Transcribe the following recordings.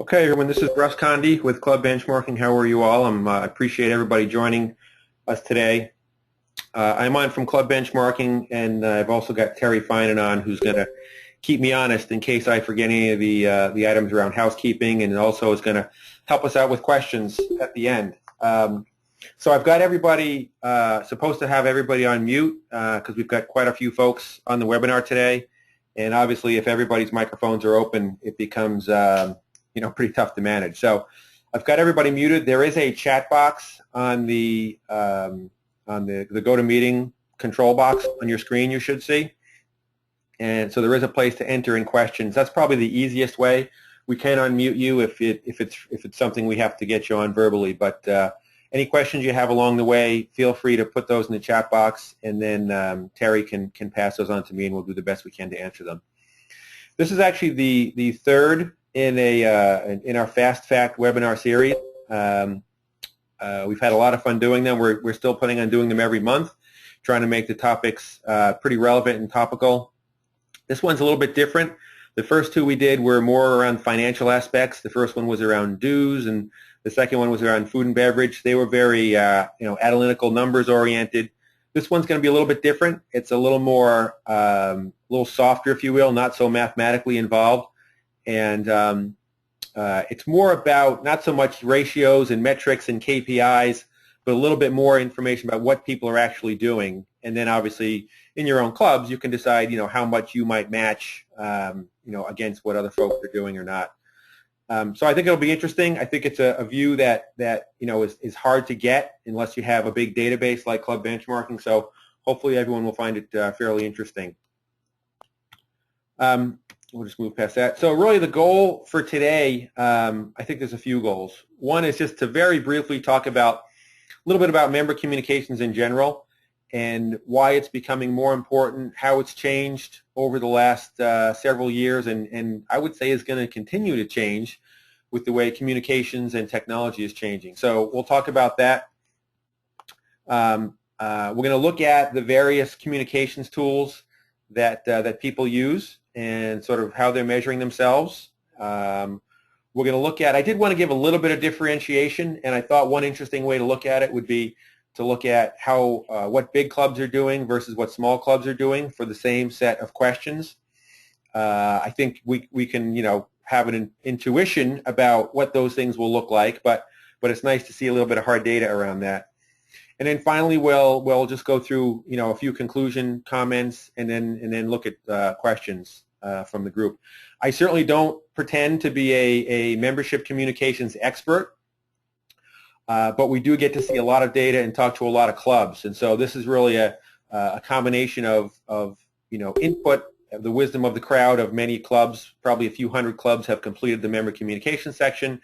Okay, everyone, this is Russ Condi with Club Benchmarking. How are you all? I appreciate everybody joining us today. I'm on from Club Benchmarking, and I've also got Terry Finan on, who's going to keep me honest in case I forget any of the items around housekeeping, and also is going to help us out with questions at the end. So I've got everybody, supposed to have everybody on mute because we've got quite a few folks on the webinar today, and obviously if everybody's microphones are open, it becomes pretty tough to manage. So I've got everybody muted. There is a chat box on the GoToMeeting control box on your screen, you should see. And so there is a place to enter in questions. That's probably the easiest way. We can unmute you if it's something we have to get you on verbally. But any questions you have along the way, feel free to put those in the chat box, and then Terry can pass those on to me, and we'll do the best we can to answer them. This is actually the third in our Fast Fact webinar series. We've had a lot of fun doing them. We're still planning on doing them every month, trying to make the topics pretty relevant and topical. This one's a little bit different. The first two we did were more around financial aspects. The first one was around dues, and the second one was around food and beverage. They were very analytical, numbers oriented. This one's going to be a little bit different. It's a little more, a little softer, if you will, not so mathematically involved. And it's more about not so much ratios and metrics and KPIs, but a little bit more information about what people are actually doing. And then obviously in your own clubs, you can decide, how much you might match, against what other folks are doing or not. So I think it'll be interesting. I think it's a view that is hard to get unless you have a big database like Club Benchmarking. So hopefully everyone will find it fairly interesting. We'll just move past that. So really the goal for today, I think there's a few goals. One is just to very briefly talk about a little bit about member communications in general and why it's becoming more important, how it's changed over the last several years, and I would say is going to continue to change with the way communications and technology is changing. So we'll talk about that. We're going to look at the various communications tools that people use and sort of how they're measuring themselves. We're going to look at, I did want to give a little bit of differentiation, and I thought one interesting way to look at it would be to look at how what big clubs are doing versus what small clubs are doing for the same set of questions. I think we can have an intuition about what those things will look like, but it's nice to see a little bit of hard data around that. And then finally, we'll just go through a few conclusion comments and then look at questions from the group. I certainly don't pretend to be a membership communications expert, but we do get to see a lot of data and talk to a lot of clubs, and so this is really a combination of input, the wisdom of the crowd of many clubs. Probably a few hundred clubs have completed the member communication section,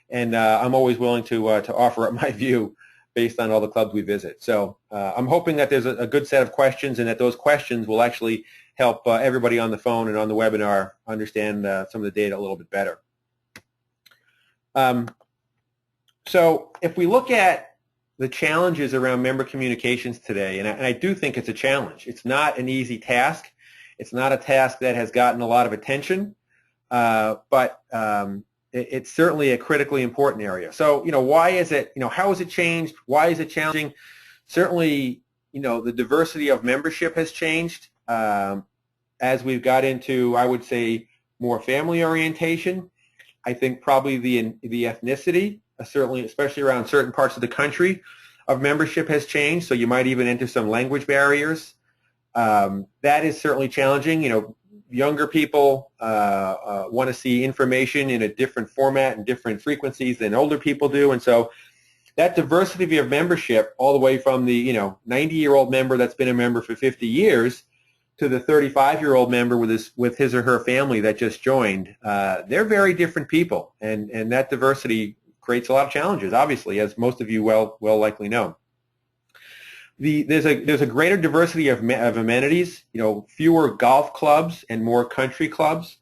and I'm always willing to offer up my view based on all the clubs we visit. So I'm hoping that there's a good set of questions and that those questions will actually help everybody on the phone and on the webinar understand some of the data a little bit better. So if we look at the challenges around member communications today, and I do think it's a challenge. It's not an easy task. It's not a task that has gotten a lot of attention, but it's certainly a critically important area. So, why is it, how has it changed? Why is it challenging? Certainly, the diversity of membership has changed as we've got into, I would say, more family orientation. I think probably the ethnicity, certainly, especially around certain parts of the country, of membership has changed. So you might even enter some language barriers. That is certainly challenging. Younger people want to see information in a different format and different frequencies than older people do, and so that diversity of membership, all the way from the 90-year-old member that's been a member for 50 years to the 35-year-old member with his or her family that just joined, they're very different people, and that diversity creates a lot of challenges, obviously, as most of you well likely know. There's a greater diversity of amenities, fewer golf clubs and more country clubs.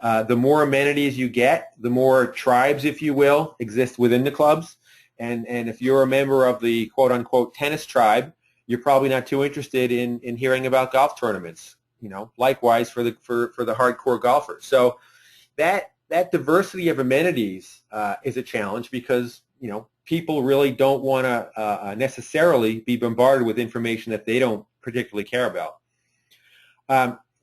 The more amenities you get, the more tribes, if you will, exist within the clubs. And if you're a member of the quote-unquote tennis tribe, you're probably not too interested in hearing about golf tournaments. Likewise for the hardcore golfers. So that that diversity of amenities is a challenge because, people really don't want to necessarily be bombarded with information that they don't particularly care about.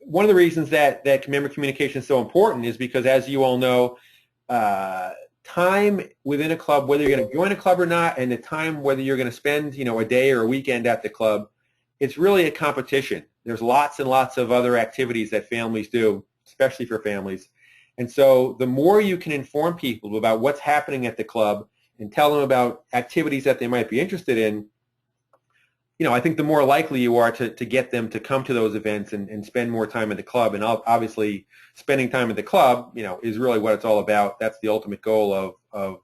One of the reasons that member communication is so important is because, as you all know, time within a club, whether you're going to join a club or not, and the time whether you're going to spend, a day or a weekend at the club, it's really a competition. There's lots and lots of other activities that families do, especially for families. And so the more you can inform people about what's happening at the club and tell them about activities that they might be interested in, I think the more likely you are to get them to come to those events and spend more time at the club. And obviously, spending time at the club, is really what it's all about. That's the ultimate goal of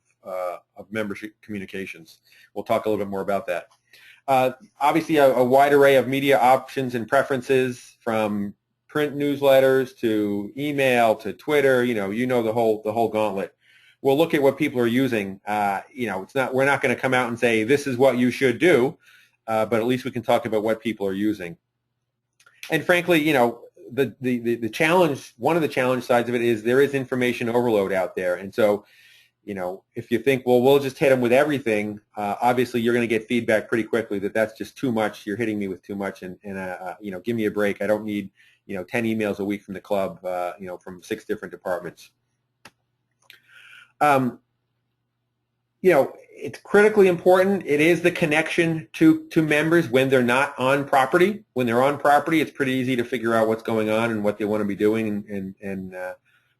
membership communications. We'll talk a little bit more about that. Obviously, a wide array of media options and preferences, from print newsletters to email to Twitter. The whole gauntlet. We'll look at what people are using. We're not going to come out and say this is what you should do. But at least we can talk about what people are using. And frankly, the challenge, one of the challenge sides of it is there is information overload out there. And so, if you think, well, we'll just hit them with everything, obviously you're going to get feedback pretty quickly that that's just too much. You're hitting me with too much, and give me a break. I don't need, 10 emails a week from the club, from 6 different departments. It's critically important. It is the connection to members when they're not on property. When they're on property, it's pretty easy to figure out what's going on and what they want to be doing and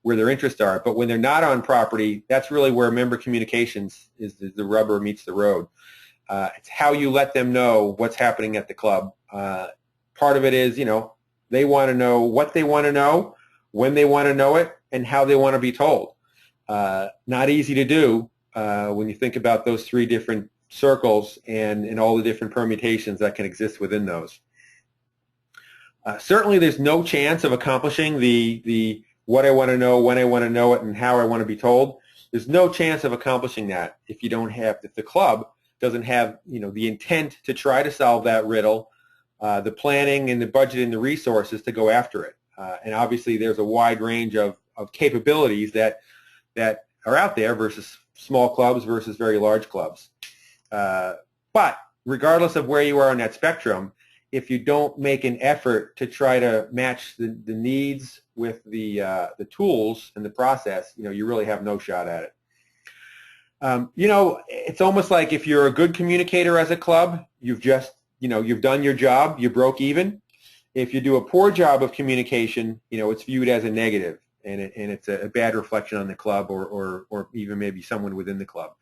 where their interests are. But when they're not on property, that's really where member communications is the rubber meets the road. It's how you let them know what's happening at the club. Part of it is, they want to know what they want to know, when they want to know it, and how they want to be told. Not easy to do. When you think about those 3 different circles and all the different permutations that can exist within those. Certainly there's no chance of accomplishing the what I want to know, when I want to know it, and how I want to be told. There's no chance of accomplishing that if the club doesn't have, the intent to try to solve that riddle, the planning and the budget and the resources to go after it. And obviously there's a wide range of capabilities that are out there versus small clubs versus very large clubs. But regardless of where you are on that spectrum, if you don't make an effort to try to match the needs with the tools and the process, you really have no shot at it. It's almost like if you're a good communicator as a club, you've done your job, you broke even. If you do a poor job of communication, it's viewed as a negative. And it's a bad reflection on the club or even maybe someone within the club.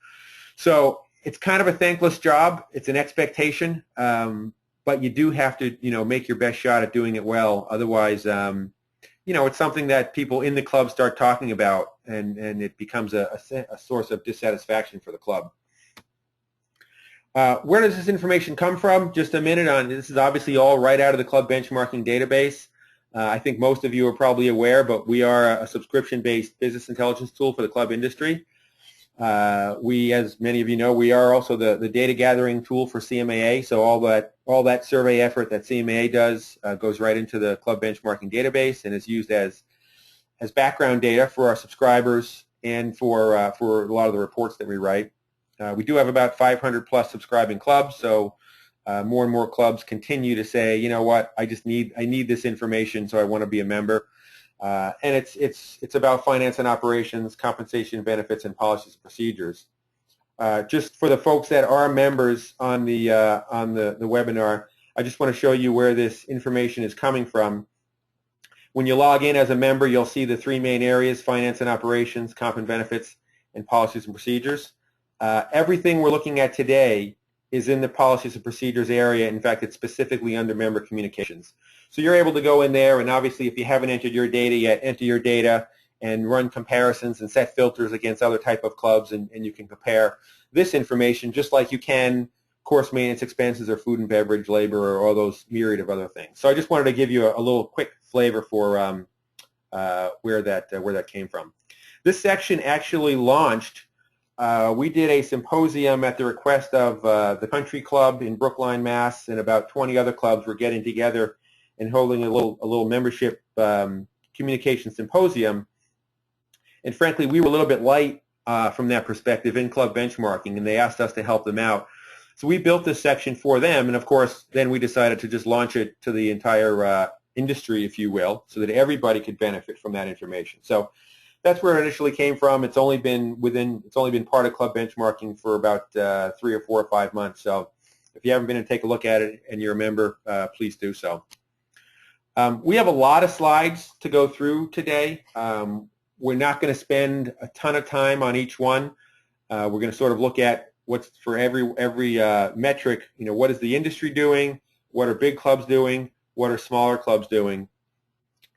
So it's kind of a thankless job. It's an expectation, but you do have to, make your best shot at doing it well. Otherwise, it's something that people in the club start talking about, and it becomes a source of dissatisfaction for the club. Where does this information come from? Just a minute on this is obviously all right out of the club benchmarking database. I think most of you are probably aware, but we are a subscription-based business intelligence tool for the club industry. We, as many of you know, we are also the data gathering tool for CMAA. So all that survey effort that CMAA does goes right into the club benchmarking database and is used as background data for our subscribers and for a lot of the reports that we write. We do have about 500 plus subscribing clubs, so more and more clubs continue to say, you know what, I need this information, so I want to be a member. And it's about finance and operations, compensation, benefits, and policies and procedures. Just for the folks that are members on the webinar, I just want to show you where this information is coming from. When you log in as a member, you'll see the 3 main areas: finance and operations, comp and benefits, and policies and procedures. Everything we're looking at today is in the policies and procedures area. In fact, it's specifically under member communications. So you're able to go in there, and obviously if you haven't entered your data yet, enter your data and run comparisons and set filters against other type of clubs, and you can compare this information just like you can course maintenance expenses or food and beverage, labor, or all those myriad of other things. So I just wanted to give you a little quick flavor for where that came from. This section actually launched. We did a symposium at the request of the Country Club in Brookline, Mass, and about 20 other clubs were getting together and holding a little membership communication symposium. And frankly, we were a little bit light from that perspective in club benchmarking, and they asked us to help them out. So we built this section for them, and of course, then we decided to just launch it to the entire industry, if you will, so that everybody could benefit from that information. So that's where it initially came from. It's only been part of club benchmarking for about 3 or 4 or 5 months. So if you haven't been to take a look at it and you're a member, please do so. We have a lot of slides to go through today. We're not going to spend a ton of time on each one. We're going to sort of look at what's for every metric. You know, what is the industry doing? What are big clubs doing? What are smaller clubs doing?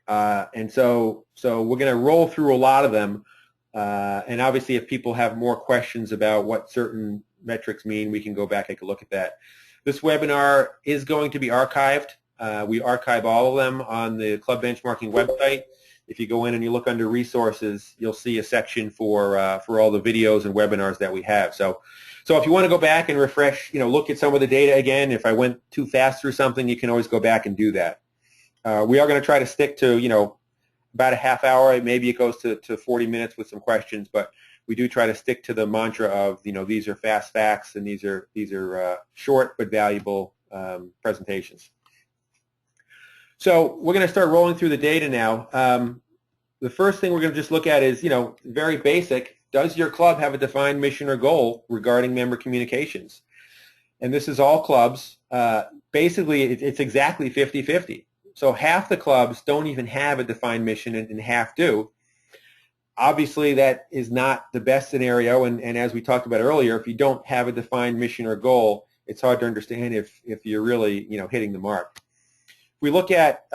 And so we're going to roll through a lot of them. And obviously, if people have more questions about what certain metrics mean, we can go back and take a look at that. This webinar is going to be archived. We archive all of them on the Club Benchmarking website. If you go in and you look under resources, you'll see a section for all the videos and webinars that we have. So if you want to go back and refresh, you know, look at some of the data again. If I went too fast through something, you can always go back and do that. We are going to try to stick to, you know, about a half hour. Maybe it goes to 40 minutes with some questions, but we do try to stick to the mantra of, you know, these are fast facts and these are short but valuable presentations. So we're going to start rolling through the data now. The first thing we're going to just look at is, you know, very basic. Does your club have a defined mission or goal regarding member communications? And this is all clubs. Basically, it's exactly 50-50. So half the clubs don't even have a defined mission and half do. Obviously, that is not the best scenario. And as we talked about earlier, if you don't have a defined mission or goal, it's hard to understand if you're really, you know, hitting the mark. If we look at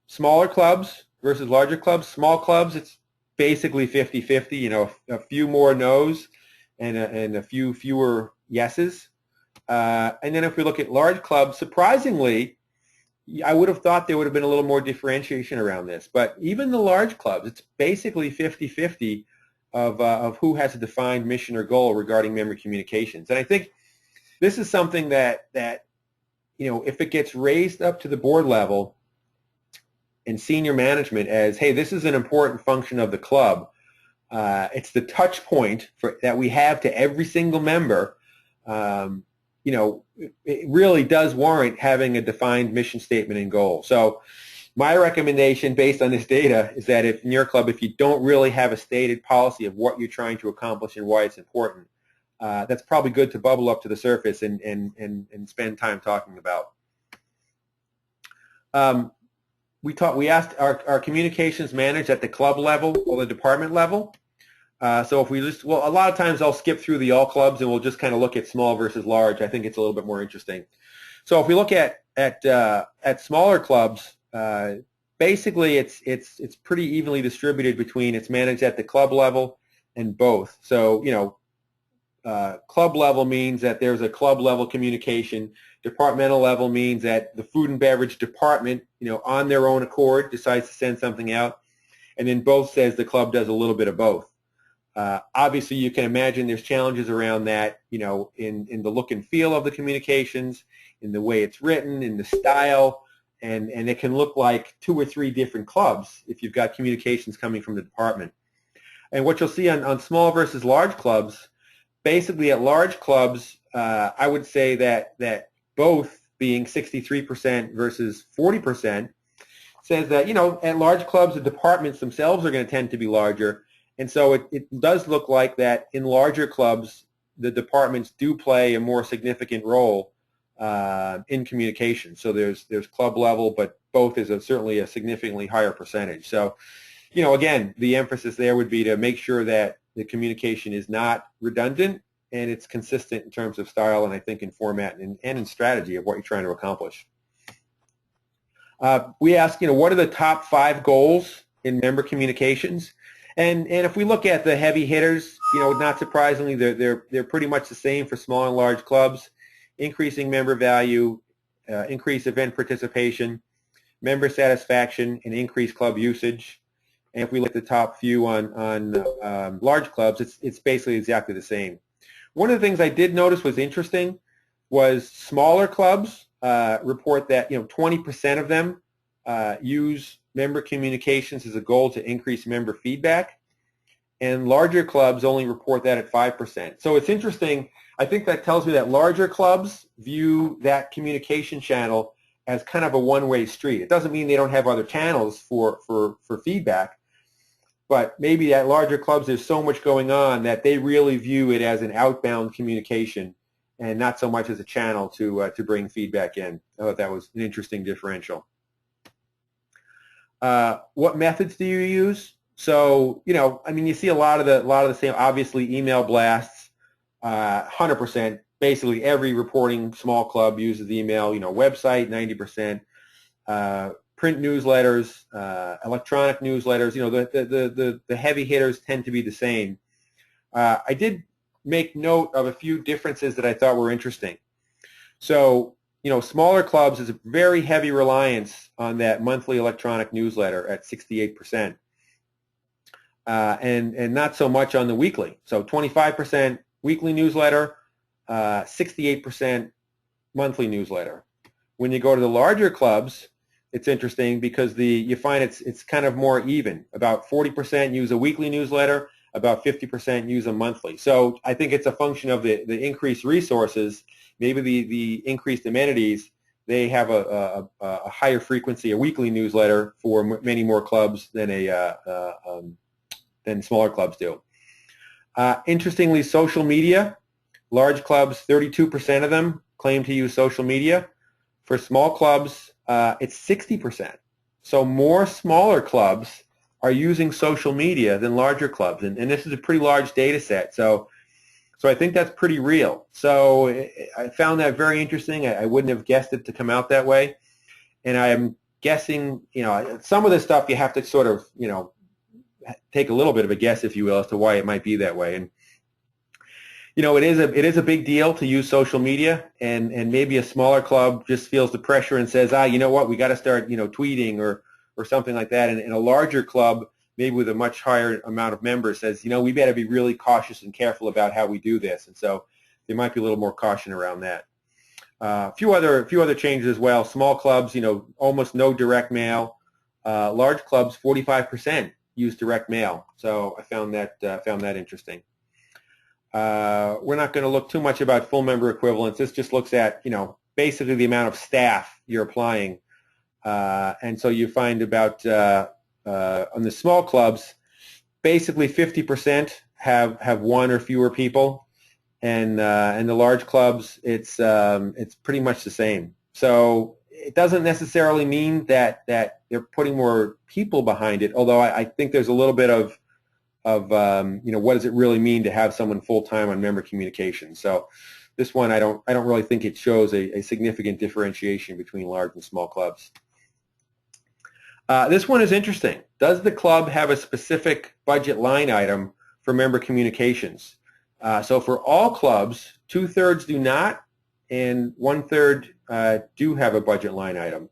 smaller clubs versus larger clubs, small clubs, it's basically 50-50, you know, a few more no's and a few fewer yeses. And then if we look at large clubs, surprisingly, I would have thought there would have been a little more differentiation around this. But even the large clubs, it's basically 50-50 of who has a defined mission or goal regarding member communications. And I think this is something that you know, if it gets raised up to the board level and senior management as, hey, this is an important function of the club, it's the touch point that we have to every single member, you know, it really does warrant having a defined mission statement and goal. So my recommendation based on this data is that if in your club, if you don't really have a stated policy of what you're trying to accomplish and why it's important, that's probably good to bubble up to the surface and spend time talking about. We asked our communications managed at the club level or the department level. So if we just, well, a lot of times I'll skip through the all clubs and we'll just kind of look at small versus large. I think it's a little bit more interesting. So if we look at smaller clubs, basically it's pretty evenly distributed between it's managed at the club level and both. So, you know, club level means that there's a club level communication. Departmental level means that the food and beverage department, you know, on their own accord decides to send something out. And then both says the club does a little bit of both. Obviously, you can imagine there's challenges around that, you know, in the look and feel of the communications, in the way it's written, in the style, and it can look like 2 or 3 different clubs if you've got communications coming from the department. And what you'll see on small versus large clubs, basically at large clubs, I would say that both being 63% versus 40% says that, you know, at large clubs, the departments themselves are going to tend to be larger. And so it does look like that in larger clubs, the departments do play a more significant role in communication. So there's club level, but both is certainly a significantly higher percentage. So, you know, again, the emphasis there would be to make sure that the communication is not redundant and it's consistent in terms of style and I think in format and in strategy of what you're trying to accomplish. We ask, you know, what are the top 5 goals in member communications? And if we look at the heavy hitters, you know, not surprisingly, they're pretty much the same for small and large clubs. Increasing member value, increased event participation, member satisfaction, and increased club usage. And if we look at the top few on large clubs, it's basically exactly the same. One of the things I did notice was interesting was smaller clubs report that, you know, 20% of them use member communications as a goal to increase member feedback. and larger clubs only report that at 5%. So it's interesting. I think that tells me that larger clubs view that communication channel as kind of a one-way street. It doesn't mean they don't have other channels for feedback, but maybe at larger clubs there's so much going on that they really view it as an outbound communication and not so much as a channel to bring feedback in. I thought that was an interesting differential. What methods do you use? So, I mean, you see a lot of the same, obviously email blasts, 100%. Basically every reporting small club uses email, website, 90%, print newsletters, electronic newsletters, the heavy hitters tend to be the same. I did make note of a few differences that I thought were interesting. So, smaller clubs is a very heavy reliance on that monthly electronic newsletter at 68%, and not so much on the weekly. So 25% weekly newsletter, 68% monthly newsletter. When you go to the larger clubs, it's interesting because you find it's kind of more even. About 40% use a weekly newsletter, about 50% use a monthly. So I think it's a function of the increased resources, maybe the increased amenities. They have a higher frequency, a weekly newsletter for many more clubs than than smaller clubs do. Interestingly, social media, large clubs, 32% of them claim to use social media. For small clubs, it's 60%. So more smaller clubs are using social media than larger clubs, and this is a pretty large data set. So I think that's pretty real. So I found that very interesting. I wouldn't have guessed it to come out that way, and I'm guessing, some of this stuff you have to sort of, take a little bit of a guess, if you will, as to why it might be that way. And it is a big deal to use social media, and maybe a smaller club just feels the pressure and says, you know what, we got to start, tweeting or something like that. And a larger club, maybe with a much higher amount of members, says, we better be really cautious and careful about how we do this. And so there might be a little more caution around that. A few other changes as well. Small clubs, almost no direct mail. Large clubs, 45% use direct mail. So I found that interesting. We're not going to look too much about full member equivalents. This just looks at, basically the amount of staff you're applying. And so you find about, on the small clubs, basically 50% have one or fewer people. And the large clubs, it's pretty much the same. So it doesn't necessarily mean that they're putting more people behind it, although I think there's a little bit of what does it really mean to have someone full-time on member communications. So this one, I don't really think it shows a significant differentiation between large and small clubs. This one is interesting. Does the club have a specific budget line item for member communications? So for all clubs, 2/3 do not, and 1/3 do have a budget line item.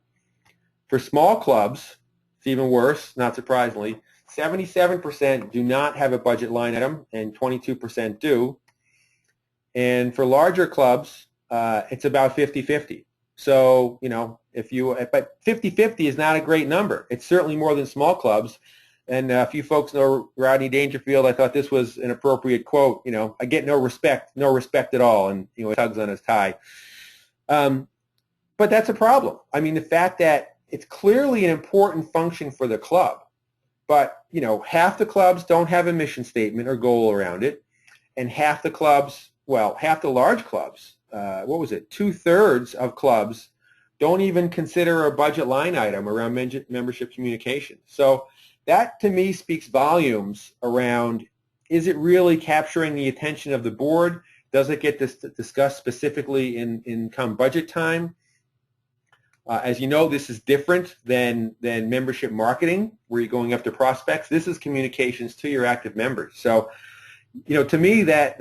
For small clubs, it's even worse, not surprisingly. 77% do not have a budget line item, and 22% do. And for larger clubs, it's about 50-50. So, but 50-50 is not a great number. It's certainly more than small clubs. And a few folks know Rodney Dangerfield. I thought this was an appropriate quote. I get no respect at all, and he tugs on his tie. But that's a problem. I mean, the fact that it's clearly an important function for the club, but half the clubs don't have a mission statement or goal around it, and half the large clubs, 2/3 of clubs don't even consider a budget line item around membership communication. So that, to me, speaks volumes around, is it really capturing the attention of the board? Does it get discussed specifically in come budget time? As you know, this is different than membership marketing, where you're going after prospects. This is communications to your active members. So, to me, that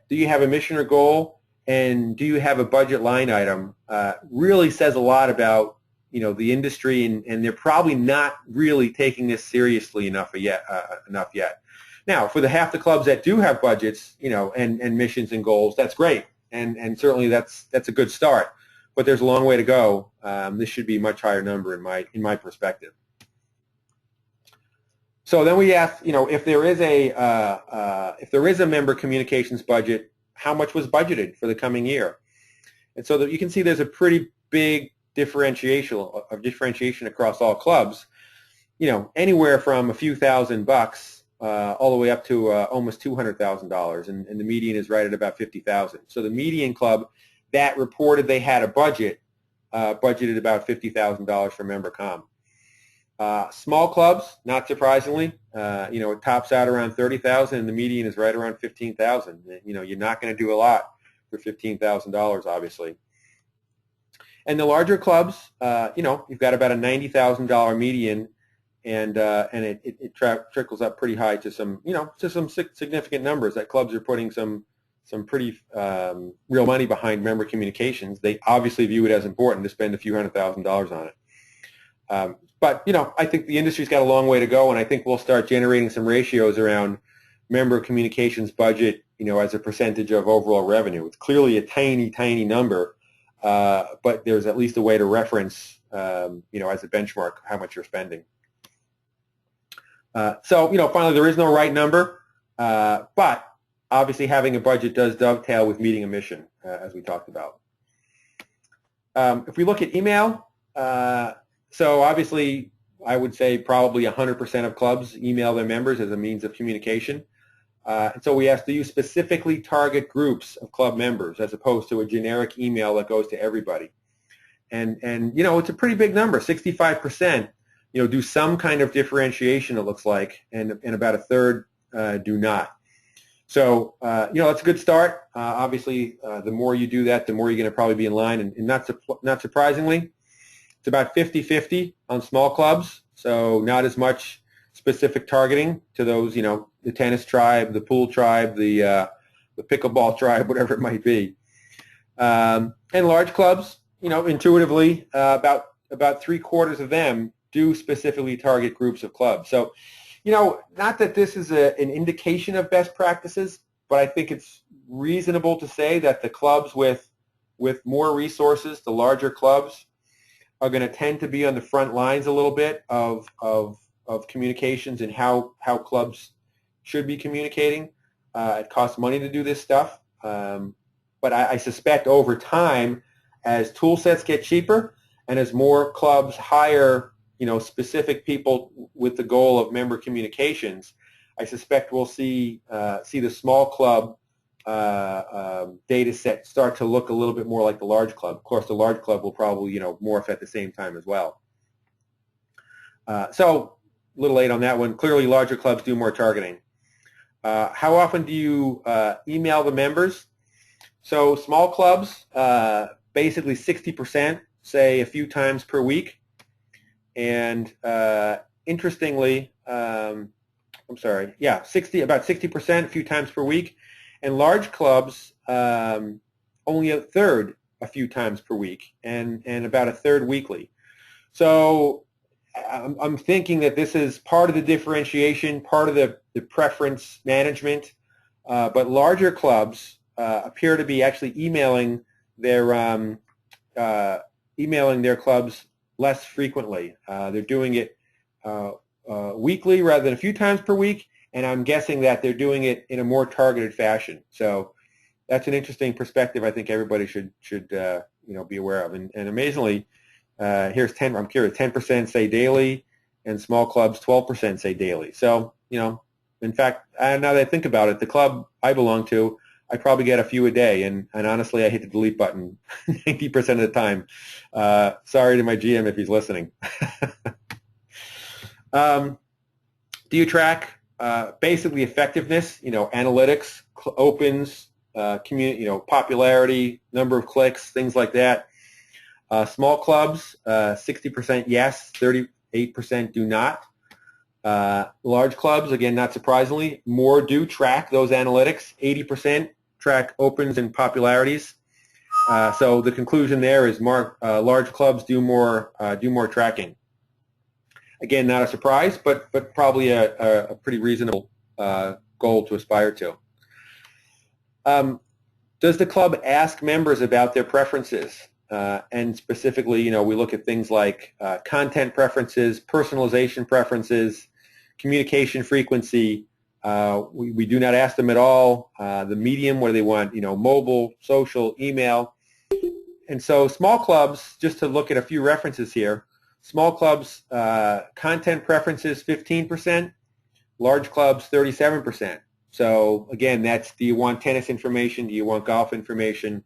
do you have a mission or goal, and do you have a budget line item, really says a lot about the industry, and they're probably not really taking this seriously enough yet. Now, for the half the clubs that do have budgets, and missions and goals, that's great, and certainly that's a good start. But there's a long way to go. This should be a much higher number in my perspective. So then we asked, if there is a member communications budget, how much was budgeted for the coming year? And so that you can see there's a pretty big differentiation across all clubs. Anywhere from a few $1,000 all the way up to almost $200,000, and the median is right at about $50,000. So the median club that reported they had a budget budgeted about $50,000 for member comm. Small clubs, not surprisingly, it tops out around $30,000, and the median is right around $15,000. You're not going to do a lot for $15,000, obviously. And the larger clubs, you've got about a $90,000 median, and it trickles up pretty high to some, some significant numbers. That clubs are putting some pretty real money behind member communications. They obviously view it as important to spend a few $100,000 on it. But, I think the industry's got a long way to go, and I think we'll start generating some ratios around member communications budget, as a percentage of overall revenue. It's clearly a tiny, tiny number, but there's at least a way to reference, as a benchmark, how much you're spending. So, finally, there is no right number, but obviously having a budget does dovetail with meeting a mission, as we talked about. If we look at email, so obviously I would say probably 100% of clubs email their members as a means of communication. And so we asked, do you specifically target groups of club members as opposed to a generic email that goes to everybody? And it's a pretty big number, 65%, do some kind of differentiation, it looks like, and about a third do not. So, that's a good start. Obviously, the more you do that, the more you're going to probably be in line. And not surprisingly, it's about 50-50 on small clubs, so not as much specific targeting to those, the tennis tribe, the pool tribe, the pickleball tribe, whatever it might be. And large clubs, intuitively, about 3/4 of them do specifically target groups of clubs. So, not that this is an indication of best practices, but I think it's reasonable to say that the clubs with more resources, the larger clubs, are going to tend to be on the front lines a little bit of communications and how clubs should be communicating. It costs money to do this stuff, but I suspect over time, as tool sets get cheaper and as more clubs hire specific people with the goal of member communications, I suspect we'll see the small club data set start to look a little bit more like the large club. Of course, the large club will probably morph at the same time as well. So a little late on that one. Clearly, larger clubs do more targeting. How often do you email the members? So small clubs, basically 60%, say a few times per week. And interestingly, about 60%, a few times per week. And large clubs, only a third a few times per week, and about a third weekly. So I'm thinking that this is part of the differentiation, part of the preference management, but larger clubs appear to be actually emailing their clubs less frequently. They're doing it weekly rather than a few times per week, and I'm guessing that they're doing it in a more targeted fashion. So that's an interesting perspective I think everybody should be aware of. And amazingly, here's 10. I'm curious. 10% say daily, and small clubs 12% say daily. So in fact, now that I think about it, the club I belong to, I probably get a few a day, and honestly, I hit the delete button 90% of the time. Sorry to my GM if he's listening. Do you track basically effectiveness? Analytics, opens, popularity, number of clicks, things like that. Small clubs, 60% yes, 38% do not. Large clubs, again, not surprisingly, more do track those analytics. 80% track opens and popularities. So the conclusion there is large clubs do more tracking. Again, not a surprise, but probably a pretty reasonable goal to aspire to. Does the club ask members about their preferences? And specifically, we look at things like content preferences, personalization preferences, Communication frequency, we do not ask them at all. The medium, what do they want? Mobile, social, email. And so small clubs, just to look at a few references here, small clubs, content preferences 15%, large clubs 37%. So again, that's, do you want tennis information? Do you want golf information?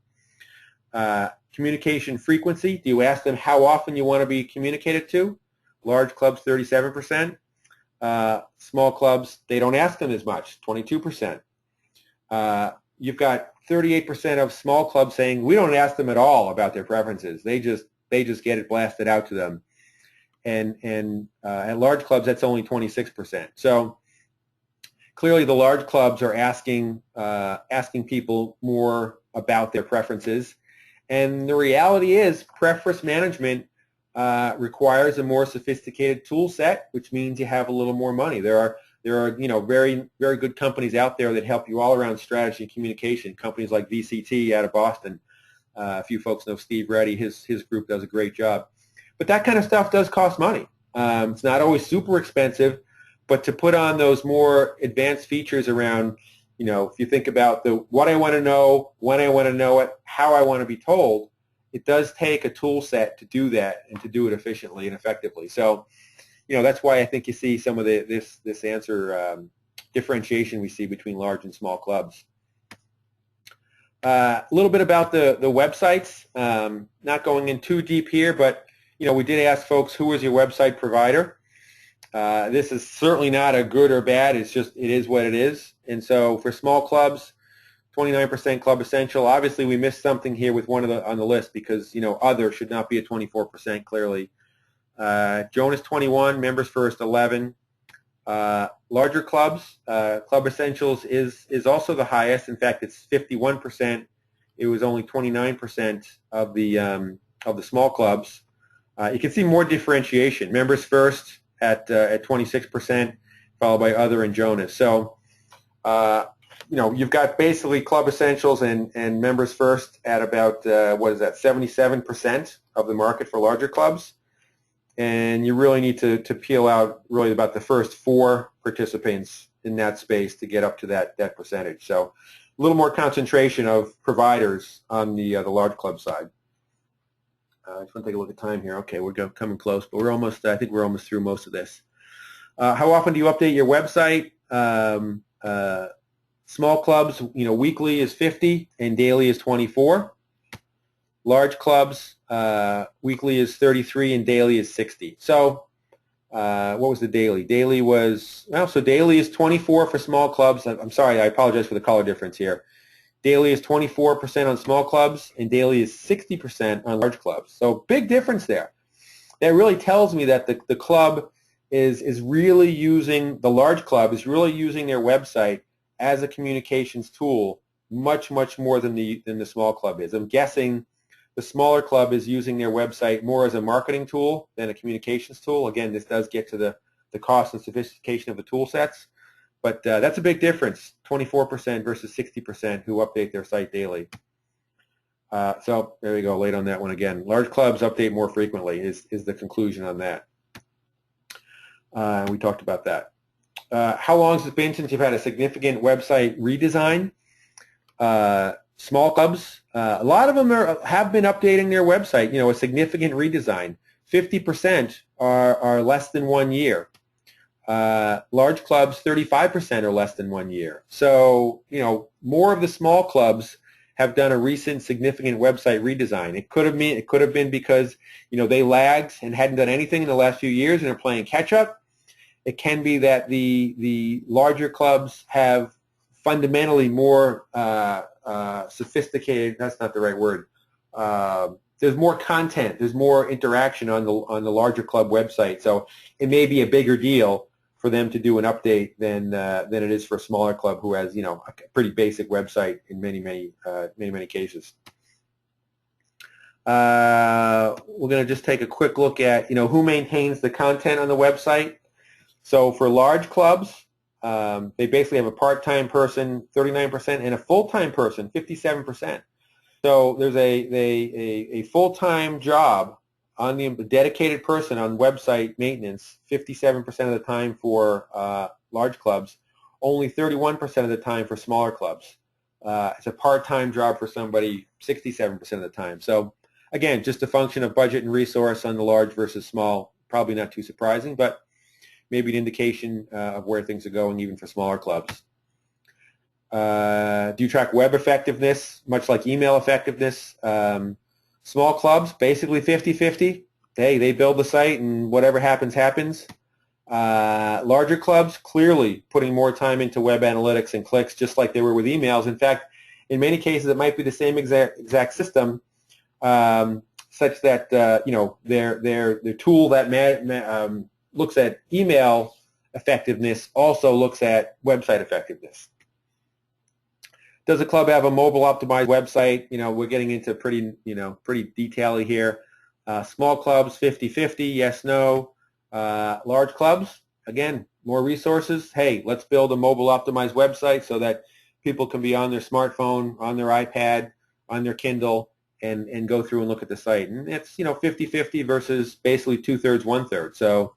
Communication frequency, do you ask them how often you want to be communicated to? Large clubs 37%. Small clubs, they don't ask them as much, 22%. You've got 38% of small clubs saying we don't ask them at all about their preferences. They just get it blasted out to them. And at large clubs, that's only 26%. So clearly, the large clubs are asking people more about their preferences. And the reality is, preference management requires a more sophisticated tool set, which means you have a little more money. There are very, very good companies out there that help you all around strategy and communication. Companies like VCT out of Boston. A few folks know Steve Reddy. His group does a great job. But that kind of stuff does cost money. It's not always super expensive, but to put on those more advanced features around, if you think about what I want to know, when I want to know it, how I want to be told, it does take a tool set to do that and to do it efficiently and effectively. So, that's why I think you see some of this answer differentiation we see between large and small clubs. A little bit about the websites. Not going in too deep here, but we did ask folks, who is your website provider? This is certainly not a good or bad. It is what it is. And so for small clubs, 29% Club Essential. Obviously, we missed something here with one on the list because other should not be at 24% clearly. Jonas 21, Members First 11. Larger clubs, Club Essentials is also the highest. In fact, it's 51%. It was only 29% of the small clubs. You can see more differentiation. Members First at 26%, followed by Other and Jonas. So, you've got basically Club Essentials and Members First at about 77% of the market for larger clubs. And you really need to peel out really about the first 4 participants in that space to get up to that percentage. So a little more concentration of providers on the large club side. I just want to take a look at time here. Okay, we're coming close, but I think we're almost through most of this. How often do you update your website? Small clubs, weekly is 50 and daily is 24. Large clubs, weekly is 33 and daily is 60. So what was the daily? Daily is 24 for small clubs. I'm sorry, I apologize for the color difference here. Daily is 24% on small clubs and daily is 60% on large clubs. So big difference there. That really tells me that the club is really using, the large club is really using their website as a communications tool much, much more than the small club is. I'm guessing the smaller club is using their website more as a marketing tool than a communications tool. Again, this does get to the cost and sophistication of the tool sets. But that's a big difference, 24% versus 60% who update their site daily. So there we go, late on that one again. Large clubs update more frequently is the conclusion on that. We talked about that. How long has it been since you've had a significant website redesign? Small clubs, a lot of them have been updating their website, a significant redesign. 50% are less than 1 year. Large clubs, 35% are less than 1 year. So, more of the small clubs have done a recent significant website redesign. It could have been because, they lagged and hadn't done anything in the last few years and are playing catch up. It can be that the larger clubs have fundamentally more sophisticated. That's not the right word. There's more content. There's more interaction on the larger club website. So it may be a bigger deal for them to do an update than it is for a smaller club who has a pretty basic website in many cases. We're going to just take a quick look at who maintains the content on the website. So for large clubs, they basically have a part-time person, 39%, and a full-time person, 57%. So there's a full-time job on the dedicated person on website maintenance, 57% of the time for large clubs, only 31% of the time for smaller clubs. It's a part-time job for somebody 67% of the time. So again, just a function of budget and resource on the large versus small. Probably not too surprising, but maybe an indication of where things are going even for smaller clubs. Do you track web effectiveness, much like email effectiveness? Small clubs, basically 50-50. Hey, they build the site and whatever happens, happens. Larger clubs, clearly putting more time into web analytics and clicks, just like they were with emails. In fact, in many cases, it might be the same exact system, such that their tool that looks at email effectiveness also looks at website effectiveness. Does a club have a mobile optimized website? We're getting into pretty detail here. Small clubs, 50-50, yes, no. Large clubs, again, more resources. Hey, let's build a mobile optimized website so that people can be on their smartphone, on their iPad, on their Kindle, and go through and look at the site. And it's 50-50 versus basically 2/3, 1/3. So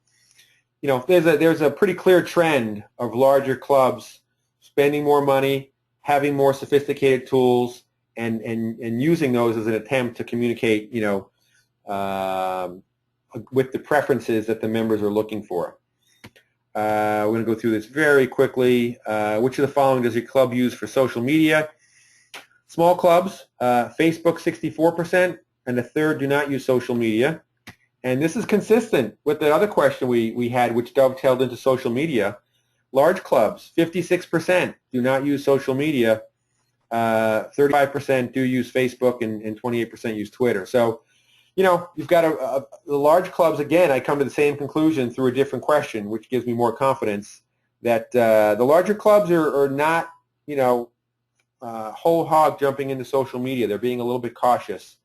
there's a pretty clear trend of larger clubs spending more money, having more sophisticated tools, and using those as an attempt to communicate, with the preferences that the members are looking for. We're going to go through this very quickly. Which of the following does your club use for social media? Small clubs, Facebook 64%, and a third do not use social media. And this is consistent with the other question we had, which dovetailed into social media. Large clubs, 56% do not use social media, 35% do use Facebook, and 28% use Twitter. So, you've got the large clubs, again, I come to the same conclusion through a different question, which gives me more confidence that the larger clubs are not, whole hog jumping into social media. They're being a little bit cautious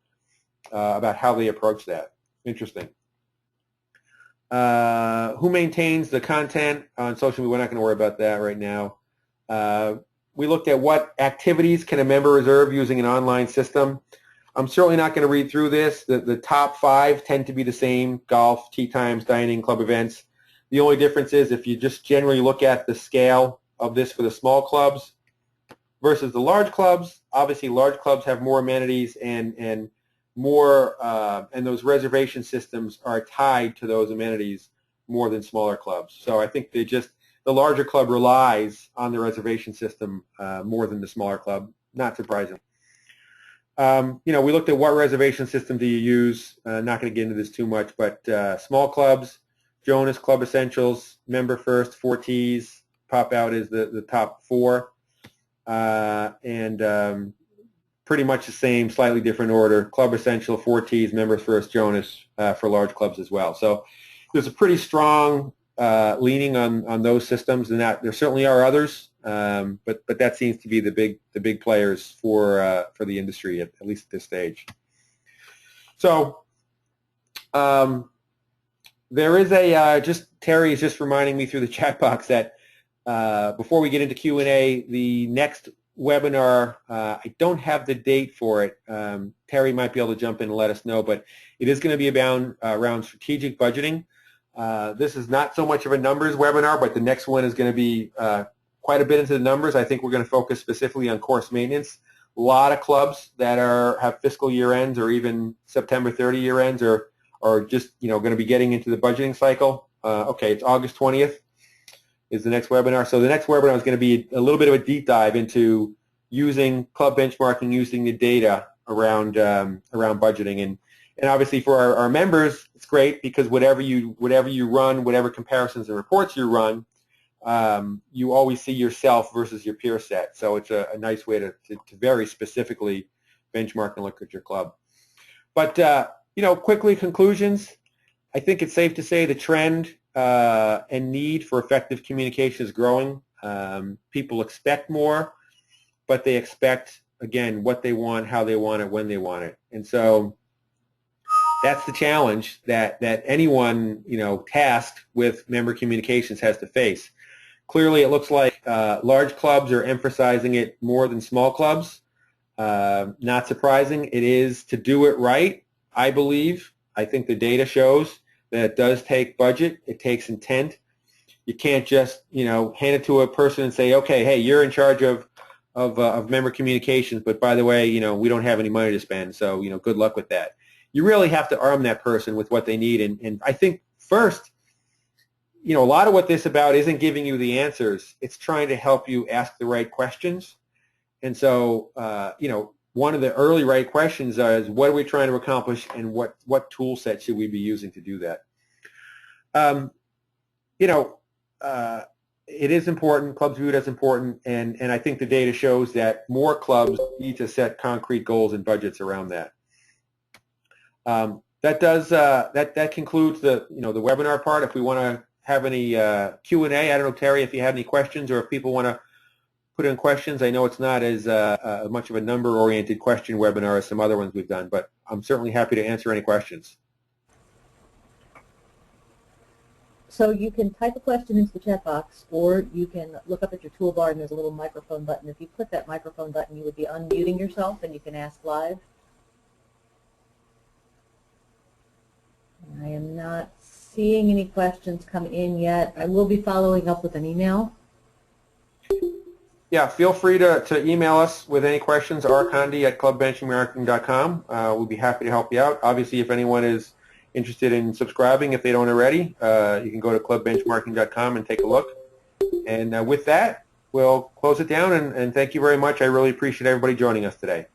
about how they approach that. Interesting. Who maintains the content on social media? We're not going to worry about that right now. We looked at what activities can a member reserve using an online system. I'm certainly not going to read through this. The top 5 tend to be the same: golf, tea times, dining, club events. The only difference is if you just generally look at the scale of this for the small clubs versus the large clubs, obviously large clubs have more amenities and more, and those reservation systems are tied to those amenities more than smaller clubs. So I think the larger club relies on the reservation system more than the smaller club. Not surprising. We looked at what reservation system do you use. Not going to get into this too much, but small clubs, Jonas, Club Essentials, Member First, 4 Ts, pop out is the top 4. And pretty much the same, slightly different order. Club Essential, 4 Ts, Members First, Jonas for large clubs as well. So there's a pretty strong leaning on those systems, and that there certainly are others, but that seems to be the big players for the industry at least at this stage. So there is Terry is just reminding me through the chat box that before we get into Q&A, the next webinar, I don't have the date for it. Terry might be able to jump in and let us know, but it is going to be around strategic budgeting. This is not so much of a numbers webinar, but the next one is going to be quite a bit into the numbers. I think we're going to focus specifically on course maintenance. A lot of clubs that have fiscal year ends or even September 30 year ends are just going to be getting into the budgeting cycle. Okay, it's August 20th is the next webinar. So the next webinar is going to be a little bit of a deep dive into using club benchmarking, using the data around budgeting, and obviously for our members, it's great because whatever you run, whatever comparisons and reports you run, you always see yourself versus your peer set. So it's a nice way to very specifically benchmark and look at your club. But quickly conclusions. I think it's safe to say the trend and need for effective communication is growing. People expect more, but they expect, again, what they want, how they want it, when they want it. And so that's the challenge that anyone tasked with member communications has to face. Clearly, it looks like large clubs are emphasizing it more than small clubs. Not surprising. It is, to do it right, I believe, I think the data shows that it does take budget. It takes intent. You can't just, hand it to a person and say, okay, hey, you're in charge of member communications, but by the way, we don't have any money to spend, so, good luck with that. You really have to arm that person with what they need, and I think first, a lot of what this is about isn't giving you the answers. It's trying to help you ask the right questions. And so, one of the early right questions is, what are we trying to accomplish, and what tool set should we be using to do that? It is important. Clubs view it as important, and I think the data shows that more clubs need to set concrete goals and budgets around that. That concludes the the webinar part. If we want to have any Q&A, I don't know, Terry, if you have any questions, or if people want to put in questions. I know it's not as much of a number-oriented question webinar as some other ones we've done, but I'm certainly happy to answer any questions. So you can type a question into the chat box, or you can look up at your toolbar and there's a little microphone button. If you click that microphone button, you would be unmuting yourself and you can ask live. I am not seeing any questions come in yet. I will be following up with an email. Yeah, feel free to email us with any questions, rcondi@clubbenchmarking.com. We'll be happy to help you out. Obviously, if anyone is interested in subscribing, if they don't already, you can go to clubbenchmarking.com and take a look. And with that, we'll close it down, and thank you very much. I really appreciate everybody joining us today.